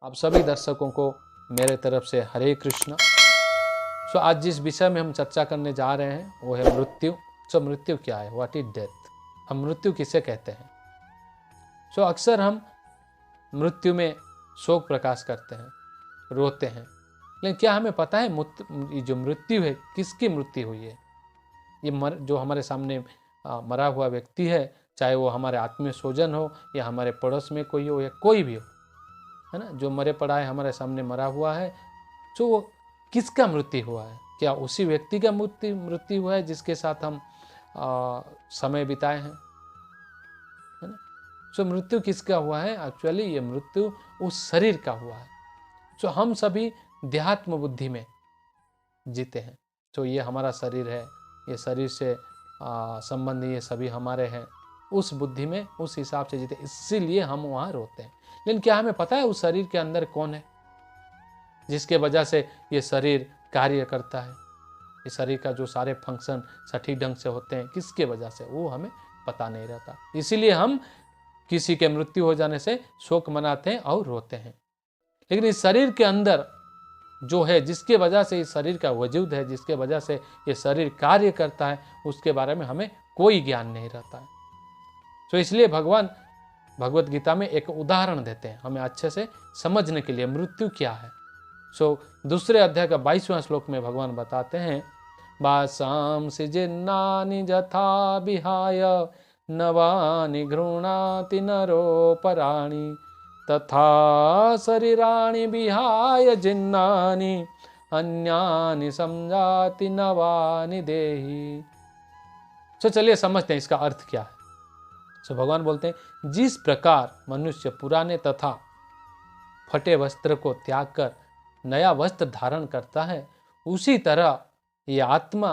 आप सभी दर्शकों को मेरे तरफ से हरे कृष्णा। सो आज जिस विषय में हम चर्चा करने जा रहे हैं वो है मृत्यु। सो मृत्यु क्या है, व्हाट इज डेथ, हम मृत्यु किसे कहते हैं। सो अक्सर हम मृत्यु में शोक प्रकाश करते हैं, रोते हैं, लेकिन क्या हमें पता है ये जो मृत्यु है किसकी मृत्यु हुई है। ये जो हमारे सामने मरा हुआ व्यक्ति है, चाहे वो हमारे आत्मीय स्वजन हो या हमारे पड़ोस में कोई हो या कोई भी हो, है ना, जो मरे पड़ा है हमारे सामने मरा हुआ है, तो वो किसका मृत्यु हुआ है। क्या उसी व्यक्ति का मृत्यु हुआ है जिसके साथ हम समय बिताए हैं, है ना। सो मृत्यु किसका हुआ है, एक्चुअली ये मृत्यु उस शरीर का हुआ है। सो हम सभी देहात्म बुद्धि में जीते हैं। तो ये हमारा शरीर है, ये शरीर से संबंधी ये सभी हमारे हैं, उस बुद्धि में उस हिसाब से जीते, इसीलिए हम वहाँ रोते हैं। लेकिन क्या हमें पता है उस शरीर के अंदर कौन है जिसके वजह से ये शरीर कार्य करता है, इस शरीर का जो सारे फंक्शन सटीक ढंग से होते हैं, किसके वजह से, वो हमें पता नहीं रहता। इसीलिए हम किसी के मृत्यु हो जाने से शोक मनाते हैं और रोते हैं। लेकिन इस शरीर के अंदर जो है, जिसके वजह से इस शरीर का वजूद है, जिसके वजह से ये शरीर कार्य करता है, उसके बारे में हमें कोई ज्ञान नहीं रहता है। तो इसलिए भगवान भगवत गीता में एक उदाहरण देते हैं हमें अच्छे से समझने के लिए मृत्यु क्या है। सो दूसरे अध्याय का 22वां श्लोक में भगवान बताते हैं, वासांसि जिन्नानि जथा विहाय नवानि गृह्णाति नरोपराणि तथा शरीराणि विहाय जिन्नानि अन्यानि समजाति नवानि देहि। तो चलिए समझते हैं इसका अर्थ क्या है। तो भगवान बोलते हैं, जिस प्रकार मनुष्य पुराने तथा फटे वस्त्र को त्याग कर नया वस्त्र धारण करता है, उसी तरह ये आत्मा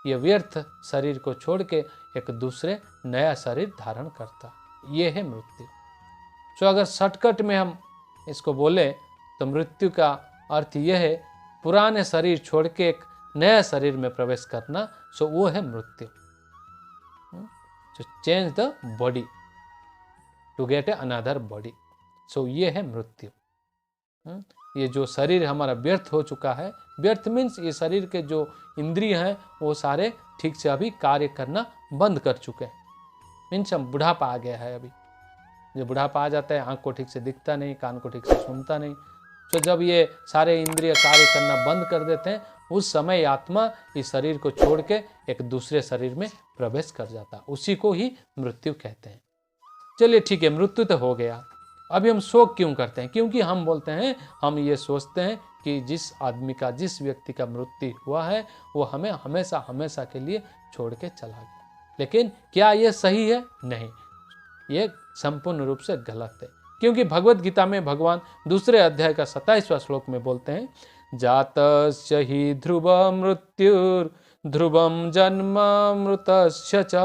ये व्यर्थ शरीर को छोड़ के एक दूसरे नया शरीर धारण करता, ये है मृत्यु। तो अगर शॉर्टकट में हम इसको बोले तो मृत्यु का अर्थ यह है पुराने शरीर छोड़ के एक नया शरीर में प्रवेश करना। सो वो है मृत्यु। Change the body to get a another body. So ये है मृत्यु। ये जो शरीर हमारा व्यर्थ हो चुका है, व्यर्थ मीन्स ये शरीर के जो इंद्रिय हैं वो सारे ठीक से अभी कार्य करना बंद कर चुके हैं। मीन्स हम बुढ़ापा आ गया है। अभी जो बुढ़ापा आ जाता है, आंख को ठीक से दिखता नहीं, कान को ठीक से सुनता नहीं। तो जब ये सारे इंद्रिय कार्य करना बंद कर देते हैं, उस समय आत्मा इस शरीर को छोड़ के एक दूसरे शरीर में प्रवेश कर जाता है, उसी को ही मृत्यु कहते हैं। चलिए ठीक है, मृत्यु तो हो गया। अभी हम शोक क्यों करते हैं? क्योंकि हम बोलते हैं, हम ये सोचते हैं कि जिस आदमी का, जिस व्यक्ति का मृत्यु हुआ है वो हमें हमेशा हमेशा के लिए छोड़ के चला गया। लेकिन क्या ये सही है? नहीं, ये संपूर्ण रूप से गलत है। क्योंकि भगवत गीता में भगवान दूसरे अध्याय का 27वां श्लोक में बोलते हैं, जातस्य हि ध्रुव मृत्युर ध्रुवम जन्म मृतस्य च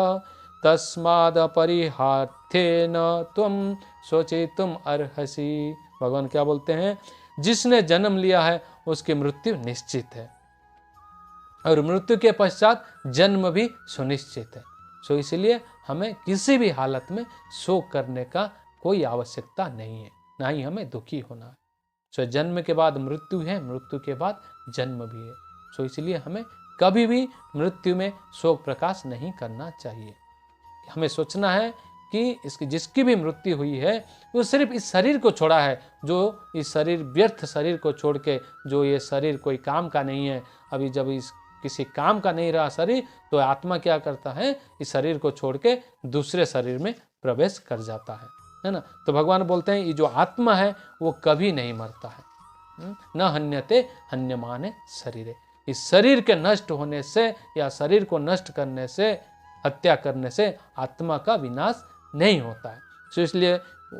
तस्माद परिहार्थेन त्वं सोचितुम अर्हसि। भगवान क्या बोलते हैं? जिसने जन्म लिया है उसकी मृत्यु निश्चित है और मृत्यु के पश्चात जन्म भी सुनिश्चित है। सो इसलिए हमें किसी भी हालत में शोक करने का कोई आवश्यकता नहीं है, ना ही हमें दुखी होना है। सो जन्म के बाद मृत्यु है, मृत्यु के बाद जन्म भी है। सो इसलिए हमें कभी भी मृत्यु में शोक प्रकाश नहीं करना चाहिए। हमें सोचना है कि जिसकी भी मृत्यु हुई है वो सिर्फ इस शरीर को छोड़ा है, जो इस शरीर व्यर्थ शरीर को छोड़ के, जो ये शरीर कोई काम का नहीं है, अभी जब इस किसी काम का नहीं रहा शरीर, तो आत्मा क्या करता है, इस शरीर को छोड़ के दूसरे शरीर में प्रवेश कर जाता है ना। तो भगवान बोलते हैं ये जो आत्मा है वो कभी नहीं मरता है। न हन्यते हन्यमाने शरीरे। इस शरीर के नष्ट होने से या शरीर को नष्ट करने से, हत्या करने से आत्मा का विनाश नहीं होता है। तो इसलिए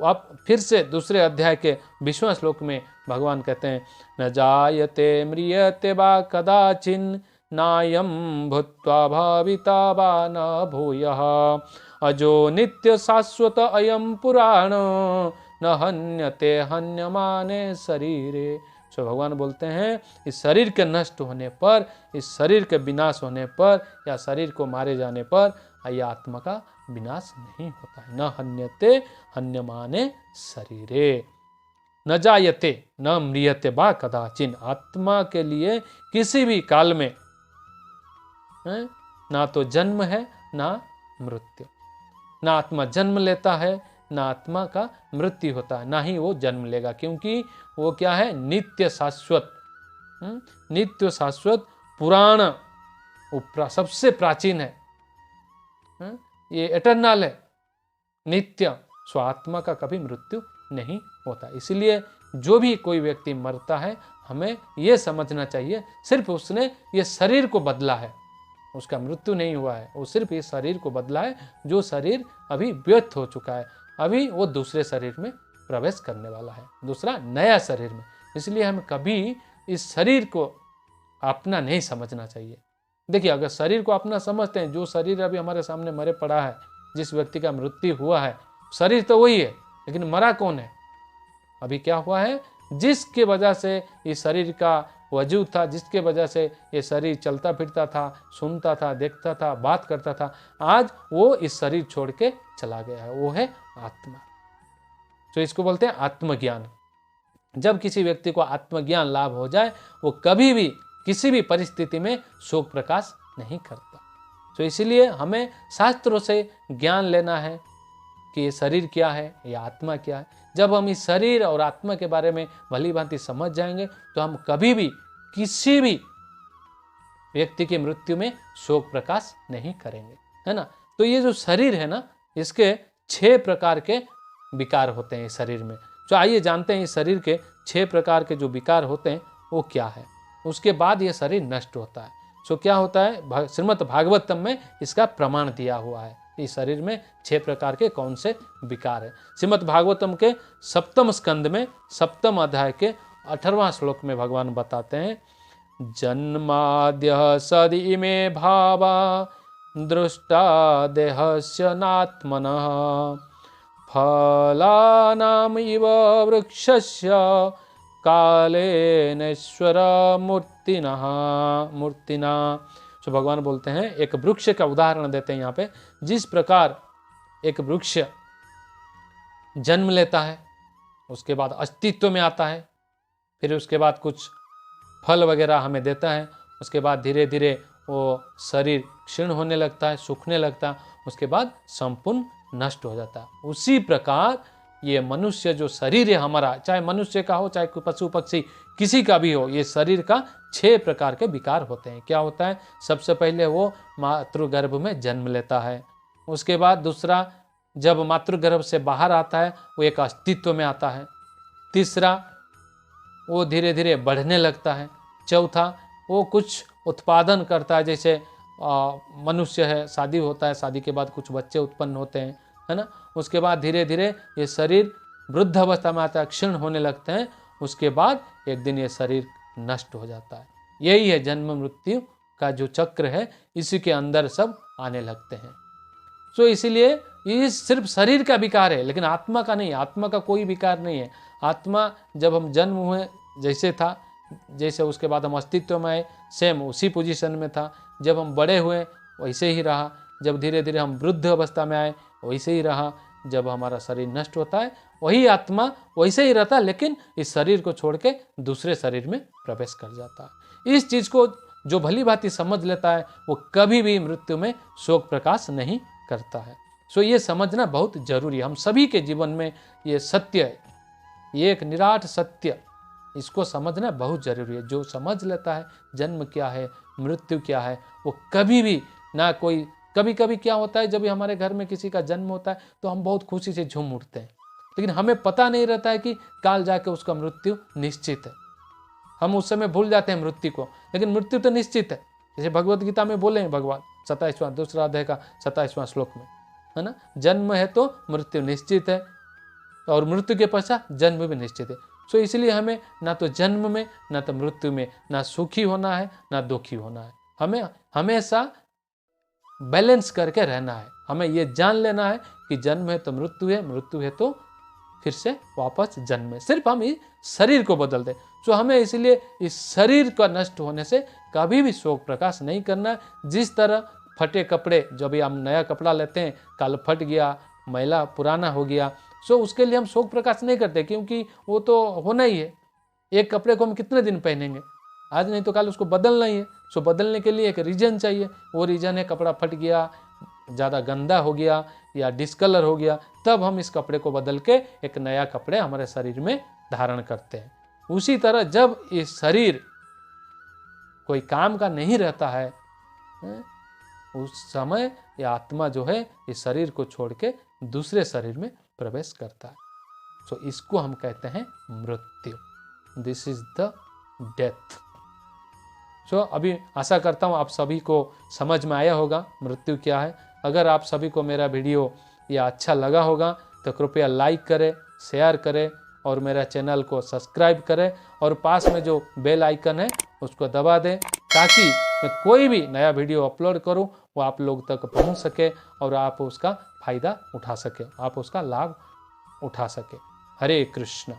आप फिर से दूसरे अध्याय के 20वां श्लोक में भगवान कहते हैं, न जायते म्रियते वा कदाचिन नायम भूत्वा भाविता वा न भूयः अजो नित्य शाश्वत अयम पुराण न हन्यते हन्यमाने शरीरे। तो भगवान बोलते हैं इस शरीर के नष्ट होने पर, इस शरीर के विनाश होने पर या शरीर को मारे जाने पर यह आत्मा का विनाश नहीं होता है। न हन्यते हन्यमाने शरीरे। न जायते न म्रियते बा कदाचिन, आत्मा के लिए किसी भी काल में ना तो जन्म है ना मृत्यु, ना आत्मा जन्म लेता है ना आत्मा का मृत्यु होता है, ना ही वो जन्म लेगा, क्योंकि वो क्या है, नित्य शाश्वत, नित्य शाश्वत पुराण सबसे प्राचीन है, ये एटर्नल है, नित्य। सो आत्मा का कभी मृत्यु नहीं होता। इसलिए जो भी कोई व्यक्ति मरता है, हमें ये समझना चाहिए सिर्फ उसने ये शरीर को बदला है, उसका मृत्यु नहीं हुआ है, वो सिर्फ इस शरीर को बदला है, जो शरीर अभी व्यर्थ हो चुका है, अभी वो दूसरे शरीर में प्रवेश करने वाला है, दूसरा नया शरीर में। इसलिए हमें कभी इस शरीर को अपना नहीं समझना चाहिए। देखिए, अगर शरीर को अपना समझते हैं, जो शरीर अभी हमारे सामने मरे पड़ा है, जिस व्यक्ति का मृत्यु हुआ है, शरीर तो वही है, लेकिन मरा कौन है? अभी क्या हुआ है, जिसके वजह से इस शरीर का वजूद था, जिसके वजह से ये शरीर चलता फिरता था, सुनता था, देखता था, बात करता था, आज वो इस शरीर छोड़ के चला गया है, वो है आत्मा। तो इसको बोलते हैं आत्मज्ञान। जब किसी व्यक्ति को आत्मज्ञान लाभ हो जाए, वो कभी भी किसी भी परिस्थिति में शोक प्रकाश नहीं करता। तो इसीलिए हमें शास्त्रों से ज्ञान लेना है कि ये शरीर क्या है, या आत्मा क्या है। जब हम इस शरीर और आत्मा के बारे में भली भांति समझ जाएंगे, तो हम कभी भी किसी भी व्यक्ति की मृत्यु में शोक प्रकाश नहीं करेंगे, है ना। तो ये जो शरीर है ना, इसके 6 प्रकार के विकार होते हैं इस शरीर में। तो आइए जानते हैं इस शरीर के 6 प्रकार के जो विकार होते हैं वो क्या है। उसके बाद ये शरीर नष्ट होता है। सो क्या होता है, श्रीमद् भागवतम में इसका प्रमाण दिया हुआ है, इस शरीर में 6 प्रकार के कौन से विकार है। श्रीमद् भागवतम के 7वें स्कंद में 7वें अध्याय के 18वां श्लोक में भगवान बताते हैं, जन्माद्य सदिमे भावा दृष्टा देहस्य नात्मनः फलानाम इव वृक्षस्य कालेनेश्वर मूर्तिना। तो भगवान बोलते हैं, एक वृक्ष का उदाहरण देते हैं यहाँ पे। जिस प्रकार एक वृक्ष जन्म लेता है, उसके बाद अस्तित्व में आता है, फिर उसके बाद कुछ फल वगैरह हमें देता है, उसके बाद धीरे धीरे वो शरीर क्षीण होने लगता है, सूखने लगता है, उसके बाद संपूर्ण नष्ट हो जाता है। उसी प्रकार ये मनुष्य जो शरीर है हमारा, चाहे मनुष्य का हो चाहे पशु पक्षी किसी का भी हो, ये शरीर का 6 प्रकार के विकार होते हैं। क्या होता है, सबसे पहले वो मातृगर्भ में जन्म लेता है, उसके बाद दूसरा जब मातृगर्भ से बाहर आता है वो एक अस्तित्व में आता है, तीसरा वो धीरे धीरे बढ़ने लगता है, चौथा वो कुछ उत्पादन करता है, जैसे मनुष्य है, शादी होता है, शादी के बाद कुछ बच्चे उत्पन्न होते हैं, है ना। उसके बाद धीरे धीरे ये शरीर वृद्ध अवस्था में आता है, क्षीण होने लगते हैं, उसके बाद एक दिन ये शरीर नष्ट हो जाता है। यही है जन्म मृत्यु का जो चक्र है, इसी के अंदर सब आने लगते हैं। तो इसीलिए ये सिर्फ शरीर का विकार है, लेकिन आत्मा का नहीं, आत्मा का कोई विकार नहीं है। आत्मा जब हम जन्म हुए जैसे था, जैसे उसके बाद हम अस्तित्व में आए, सेम उसी पोजीशन में था, जब हम बड़े हुए वैसे ही रहा, जब धीरे धीरे हम वृद्ध अवस्था में आए वैसे ही रहा, जब हमारा शरीर नष्ट होता है वही आत्मा वैसे ही रहता, लेकिन इस शरीर को छोड़ के दूसरे शरीर में प्रवेश कर जाता है। इस चीज़ को जो भली भांति समझ लेता है, वो कभी भी मृत्यु में शोक प्रकाश नहीं करता है। सो ये समझना बहुत जरूरी है, हम सभी के जीवन में ये सत्य है, ये एक निराट सत्य, इसको समझना बहुत जरूरी है। जो समझ लेता है जन्म क्या है, मृत्यु क्या है, वो कभी भी ना कोई, कभी कभी क्या होता है, जब भी हमारे घर में किसी का जन्म होता है तो हम बहुत खुशी से झूम उठते हैं, लेकिन हमें पता नहीं रहता है कि काल जाके उसका मृत्यु निश्चित है। हम उस समय भूल जाते हैं मृत्यु को, लेकिन मृत्यु तो निश्चित है। जैसे भगवत गीता में बोले हैं भगवान 27वां दूसरा अध्याय का 27वां श्लोक में, है ना, जन्म है तो मृत्यु निश्चित है, और मृत्यु के पश्चात जन्म भी निश्चित है। सो इसलिए हमें ना तो जन्म में ना तो मृत्यु में ना सुखी होना है ना दुखी होना है, हमें हमेशा बैलेंस करके रहना है। हमें ये जान लेना है कि जन्म है तो मृत्यु है, मृत्यु है तो फिर से वापस जन्म है, सिर्फ हम इस शरीर को बदल दें। सो हमें इसलिए इस शरीर का नष्ट होने से कभी भी शोक प्रकाश नहीं करना है। जिस तरह फटे कपड़े, जब भी हम नया कपड़ा लेते हैं, कल फट गया, मैला पुराना हो गया, सो उसके लिए हम शोक प्रकाश नहीं करते, क्योंकि वो तो होना ही है। एक कपड़े को हम कितने दिन पहनेंगे, आज नहीं तो कल उसको बदलना ही है। सो बदलने के लिए एक रीजन चाहिए, वो रीजन है कपड़ा फट गया, ज़्यादा गंदा हो गया या डिस्कलर हो गया, तब हम इस कपड़े को बदल के एक नया कपड़े हमारे शरीर में धारण करते हैं। उसी तरह जब ये शरीर कोई काम का नहीं रहता है, उस समय ये आत्मा जो है इस शरीर को छोड़ के दूसरे शरीर में प्रवेश करता है। सो इसको हम कहते हैं मृत्यु। This is the death. So अभी आशा करता हूँ आप सभी को समझ में आया होगा मृत्यु क्या है। अगर आप सभी को मेरा वीडियो ये अच्छा लगा होगा तो कृपया लाइक करें, शेयर करें और मेरा चैनल को सब्सक्राइब करें और पास में जो बेल आइकन है उसको दबा दें, ताकि मैं कोई भी नया वीडियो अपलोड करूं वो आप लोग तक पहुंच सके और आप उसका फायदा उठा सके, आप उसका लाभ उठा सके। हरे कृष्ण।